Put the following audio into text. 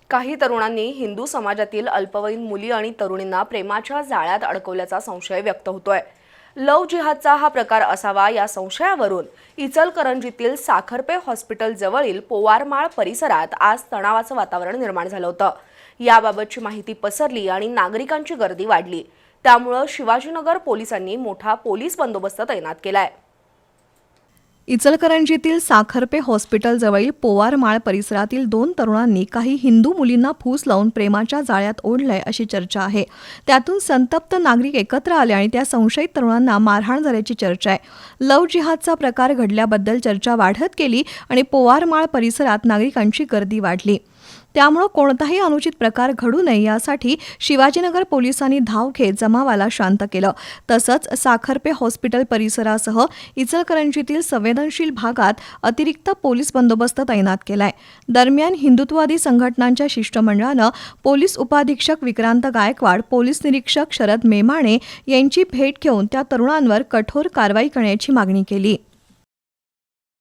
काही तरुणांनी हिंदू समाजातील अल्पवयीन मुली आणि तरुणींना प्रेमाच्या जाळ्यात अडकवल्याचा संशय व्यक्त होतोय। लव्ह जिहादचा हा प्रकार असावा या संशयावरून इचलकरंजीतील साखरपे हॉस्पिटल जवळील पोवारमाळ परिसरात आज तणावाचं वातावरण निर्माण झालं होतं। याबाबतची माहिती पसरली आणि नागरिकांची गर्दी वाढली। त्यामुळे शिवाजीनगर पोलिसांनी मोठा पोलीस बंदोबस्त तैनात केलाय। इचलकरंजीतील साखरपे हॉस्पिटल जवळील पोवारमाळ परिसरातील 2 तरुणांनी काही हिंदू मुलींना फूस लावून प्रेमाच्या जाळ्यात ओढलंय अशी चर्चा आहे। त्यातून संतप्त नागरिक एकत्र आले आणि त्या संशयित तरुणांना मारहाण झाल्याची चर्चा आहे। लव्ह जिहादचा प्रकार घडल्याबद्दल चर्चा वाढत गेली आणि पोवारमाळ परिसरात नागरिकांची गर्दी वाढली। त्यामुळे कोणताही अनुचित प्रकार घडू नये यासाठी शिवाजीनगर पोलिसांनी धाव घेत जमावाला शांत केलं। तसंच साखरपे हॉस्पिटल परिसरासह इचलकरंजीतील संवेदनशील भागात अतिरिक्त पोलीस बंदोबस्त तैनात केलाय। दरम्यान हिंदुत्ववादी संघटनांच्या शिष्टमंडळानं पोलीस उपाधीक्षक विक्रांत गायकवाड, पोलीस निरीक्षक शरद मेमाणे यांची भेट घेऊन त्या तरुणांवर कठोर कारवाई करण्याची मागणी केली।